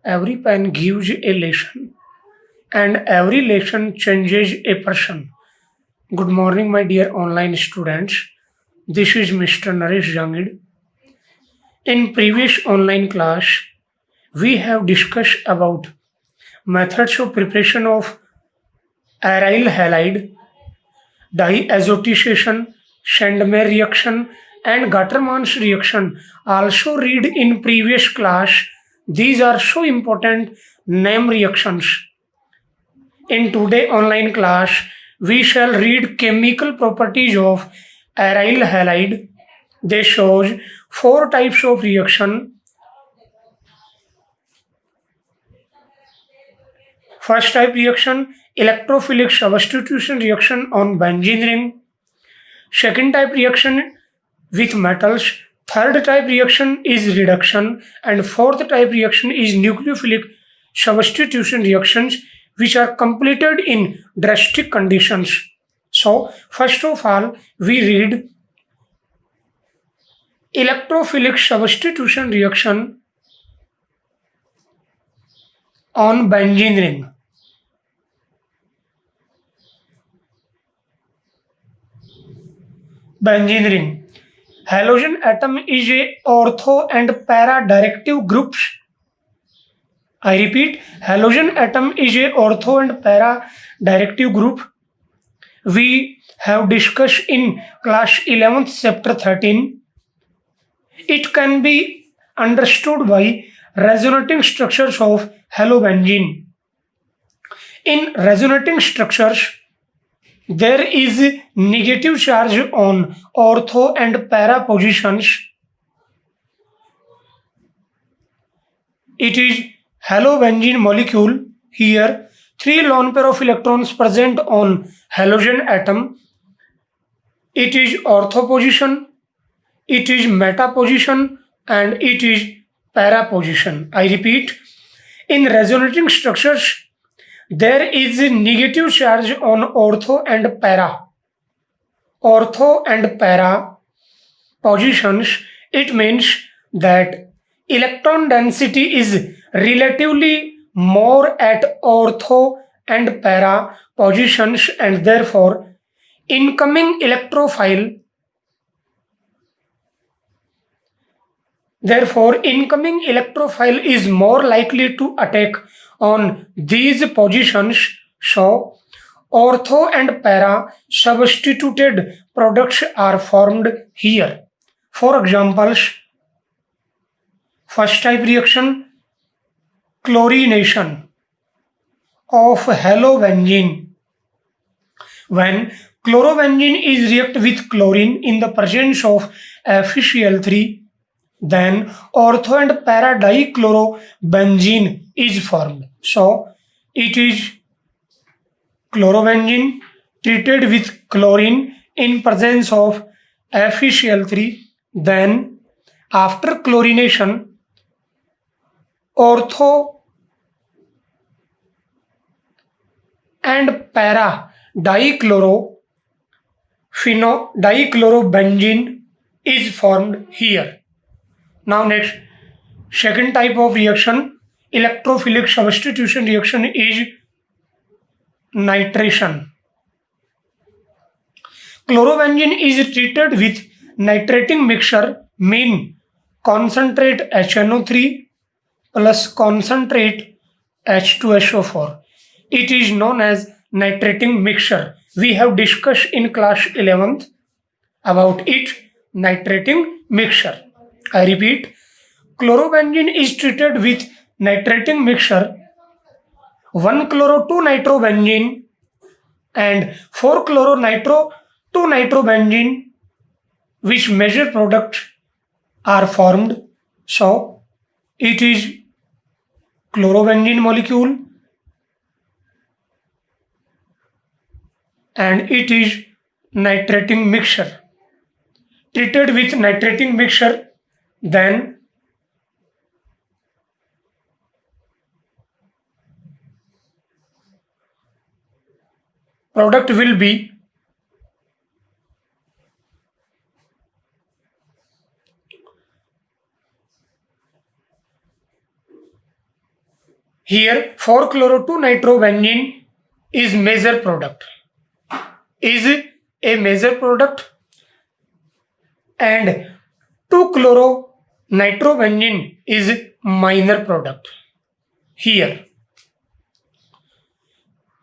Every pen gives a lesson, and every lesson changes a person. Good morning, my dear online students. This is Mr. Naresh Jangid. In previous online class, we have discussed about methods of preparation of aryl halide, diazotization, Sandmeyer reaction, and Gattermann's reaction. Also read in previous class. These are so important name reactions. In today online class, we shall read chemical properties of aryl halide. They shows four types of reaction. First type reaction, electrophilic substitution reaction on benzene ring. Second type reaction with metals. Third type reaction is reduction, and fourth type reaction is nucleophilic substitution reactions, which are completed in drastic conditions. So, first of all, we read electrophilic substitution reaction on benzene ring. Benzene ring. Halogen atom is a ortho and para directive groups. I repeat, halogen atom is a ortho and para directive group. We have discussed in class 11th chapter 13. It can be understood by resonating structures of halobenzene. In resonating structures, there is negative charge on ortho and para positions. It is halobenzene molecule. Here, three lone pair of electrons present on halogen atom. It is ortho position, it is meta position, and it is para position. I repeat, in resonating structures, there is a negative charge on ortho and para. Ortho and para positions, it means that electron density is relatively more at ortho and para positions, and therefore incoming electrophile is more likely to attack on these positions. So ortho and para substituted products are formed here. For examples, first type reaction, chlorination of halobenzene. When chlorobenzene is react with chlorine in the presence of FeCl3, then ortho and para dichlorobenzene is formed. So it is chlorobenzene treated with chlorine in presence of FeCl3. Then after chlorination, ortho and para dichlorobenzene is formed here. Now next, second type of reaction, electrophilic substitution reaction, is nitration. Chlorobenzene is treated with nitrating mixture, mean concentrate HNO3 plus concentrate H2SO4. It is known as nitrating mixture. We have discussed in class 11th about it, nitrating mixture. I repeat, chlorobenzene is treated with nitrating mixture, 1-chloro-2-nitrobenzene and 4-chloro-nitro-2-nitrobenzene, which major products are formed. So it is chlorobenzene molecule, and it is nitrating mixture. Treated with nitrating mixture, then product will be Here 4-chloro-2-nitrobenzene is major product, is a major product, and 2-chloro-nitrobenzene is minor product. Here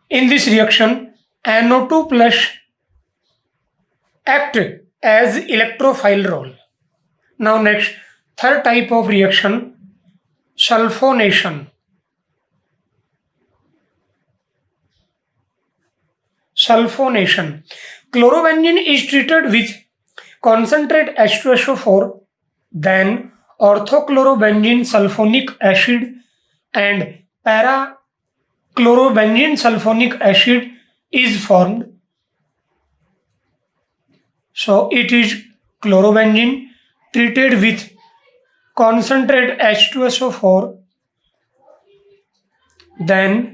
in this reaction NO2 plus act as electrophile role. Now next, third type of reaction, sulfonation. Sulfonation. Chlorobenzene is treated with concentrate H2SO4, then orthochlorobenzene sulfonic acid and para-chlorobenzene sulfonic acid is formed. So it is chlorobenzene treated with concentrate H2SO4, then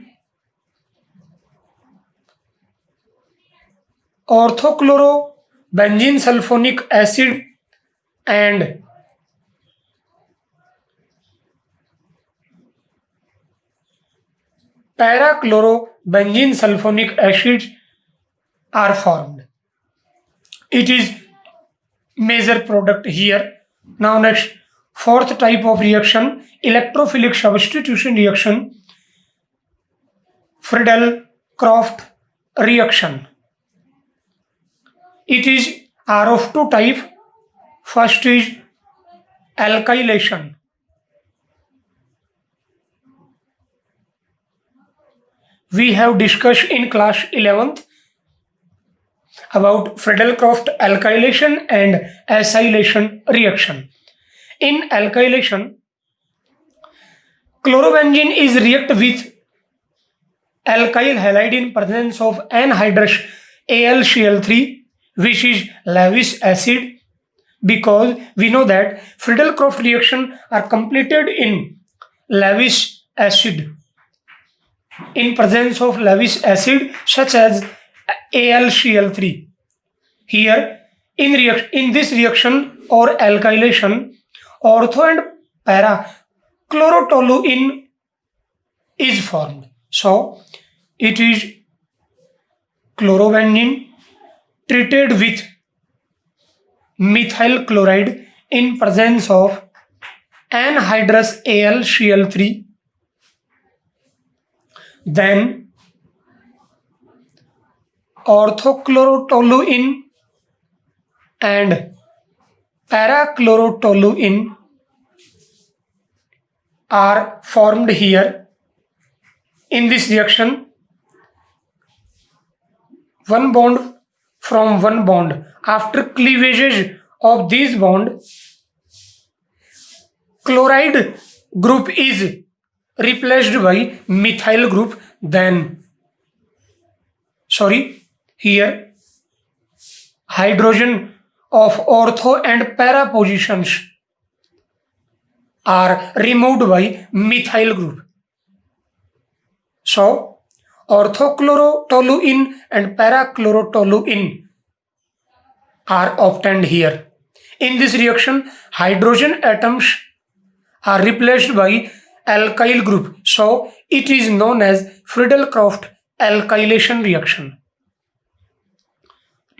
orthochlorobenzene sulfonic acid and para-chlorobenzene sulfonic acid are formed. It is major product here. Now next, fourth type of reaction, electrophilic substitution reaction, Friedel-Crafts reaction. It is R of 2 type. First is alkylation. We have discussed in class 11th about Friedel-Crafts alkylation and acylation reaction. In alkylation, chlorobenzene is react with alkyl halide in presence of anhydrous AlCl3, which is Lewis acid, because we know that Friedel-Crafts reaction are completed in Lewis acid, in presence of Lewis acid such as AlCl3. Here in this reaction or alkylation, ortho and para chlorotoluene is formed. So it is chlorobenzene treated with methyl chloride in presence of anhydrous AlCl3, then orthochlorotoluene and para-chlorotoluene are formed here. In this reaction, one bond from one bond. After cleavage of this bond, chloride group is replaced by methyl group. Then here hydrogen of ortho and para positions are removed by methyl group. So orthochlorotoluene and para-chlorotoluene are obtained here. In this reaction, hydrogen atoms are replaced by alkyl group. So it is known as Friedel-Crafts alkylation reaction.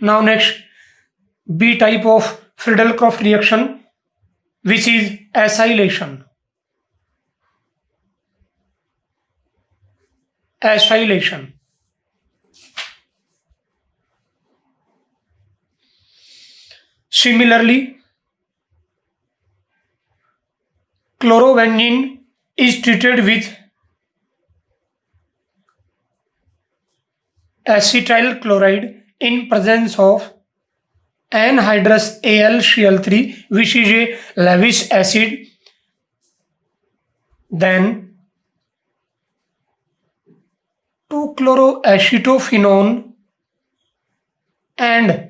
Now next, B type of Friedel-Crafts reaction, which is acylation. Acylation. Similarly, chlorobenzene is treated with acetyl chloride in presence of anhydrous AlCl3, which is a Lewis acid. Then 2-chloroacetophenone and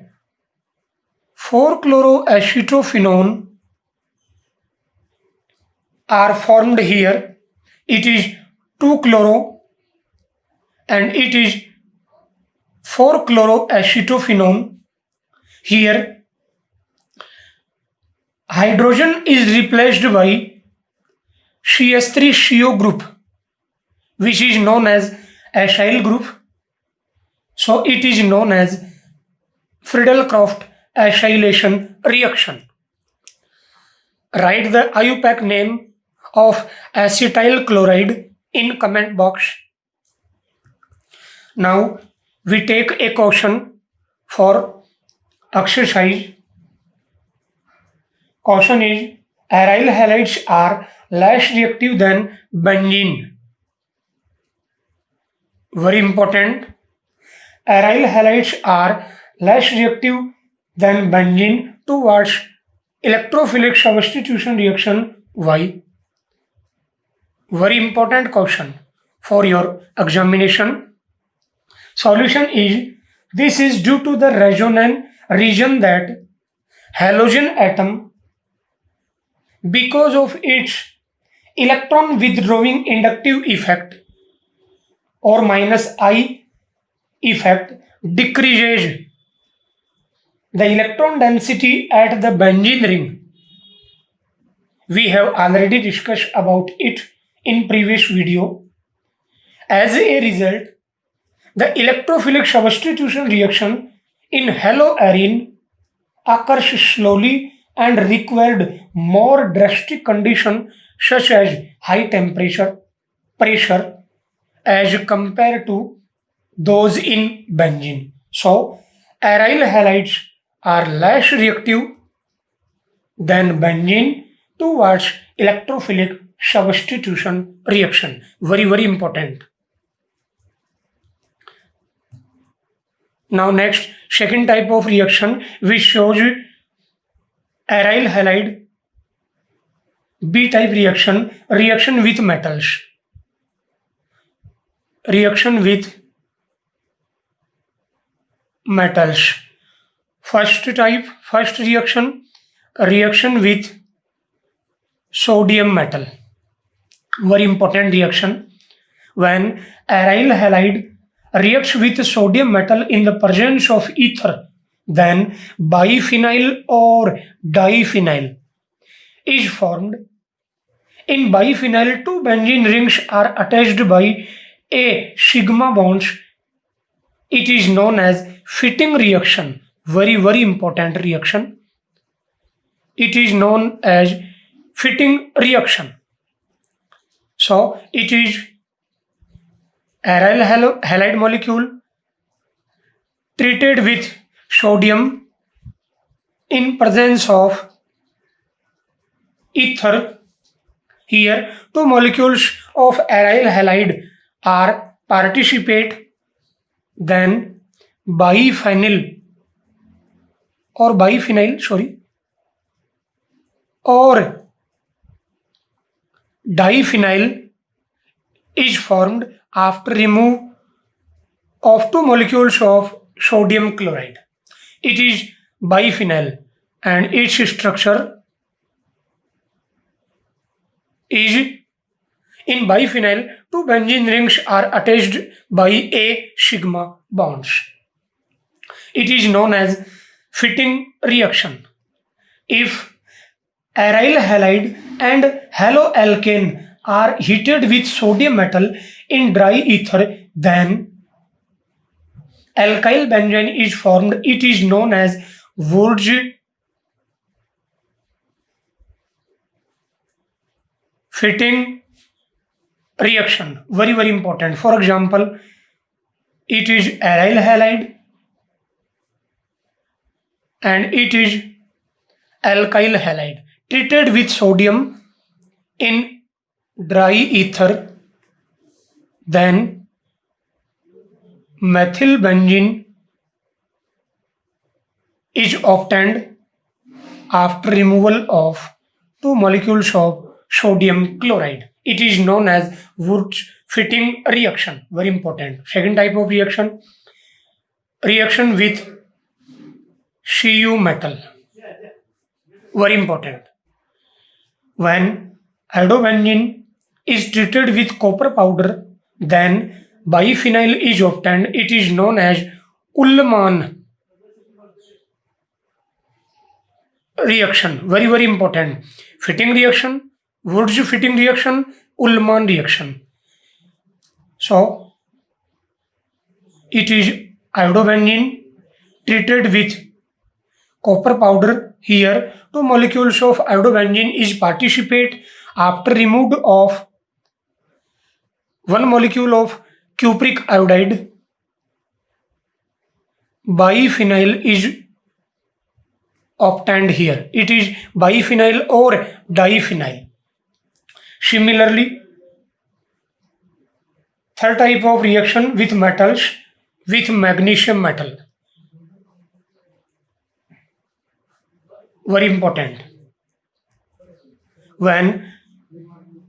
4-chloroacetophenone are formed here. It is 2-chloro and it is 4-chloroacetophenone. Here hydrogen is replaced by CS3CO group which is known as acyl group. So it is known as Friedel-Crafts acylation reaction. Write the IUPAC name of acetyl chloride in comment box. Now we take a question for exercise. Caution is aryl halides are less reactive than benzene. Very important. Aryl halides are less reactive than benzene towards electrophilic substitution reaction. Why? Very important question for your examination. Solution is this is due to the resonance region that halogen atom, because of its electron withdrawing inductive effect or -I effect, decreases the electron density at the benzene ring. We have already discussed about it in previous video. As a result, the electrophilic substitution reaction in haloarine occurs slowly and required more drastic conditions such as high temperature, pressure as compared to those in benzene. So, aryl halides are less reactive than benzene towards electrophilic substitution reaction. Very, very important. Now next, second type of reaction which shows aryl halide B type reaction, reaction with metals. Reaction with metals. First type, first reaction, reaction with sodium metal. Very important reaction. When aryl halide reacts with sodium metal in the presence of ether, then biphenyl or diphenyl is formed. In biphenyl, two benzene rings are attached by a sigma bonds. It is known as fitting reaction. Very, very important reaction. It is known as fitting reaction. So it is aryl halide molecule treated with sodium in presence of ether. Here, two molecules of aryl halide are participate, then biphenyl or diphenyl is formed after remove of two molecules of sodium chloride. It is biphenyl and its structure is in biphenyl, two benzene rings are attached by a sigma bonds. It is known as fitting reaction. If aryl halide and haloalkane are heated with sodium metal in dry ether, then alkyl benzene is formed. It is known as Wurtz fitting reaction. Very, very important. For example, it is aryl halide and it is alkyl halide treated with sodium in dry ether, then methyl benzene is obtained after removal of two molecules of sodium chloride. It is known as Wurtz fitting reaction. Very important. Second type of reaction, reaction with Cu metal. Very important. When iodobenzene is treated with copper powder, then biphenyl is obtained. It is known as Ullmann reaction. Very, very important. Fitting reaction, Wurtz fitting reaction, Ullmann reaction. So it is iodobenzene treated with copper powder. Here, two molecules of iodobenzene is participate after removed of one molecule of cupric iodide. Biphenyl is obtained here. It is biphenyl or diphenyl. Similarly, third type of reaction with metals with magnesium metal. Very important. When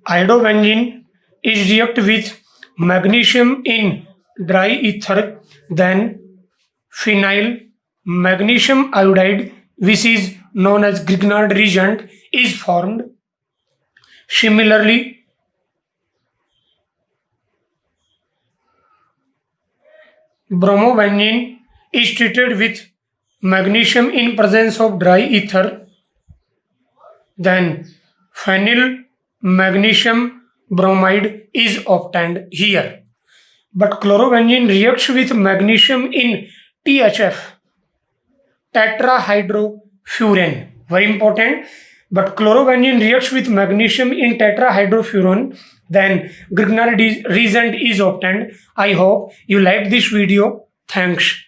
iodobenzene is react with magnesium in dry ether, then phenyl magnesium iodide, which is known as Grignard reagent, is formed. Similarly, bromobenzene is treated with magnesium in presence of dry ether, then phenyl magnesium bromide is obtained here. But chlorobenzene reacts with magnesium in THF, tetrahydrofuran. Very important. But chlorobenzene reacts with magnesium in tetrahydrofuran, then Grignard reagent is obtained. I hope you liked this video. Thanks.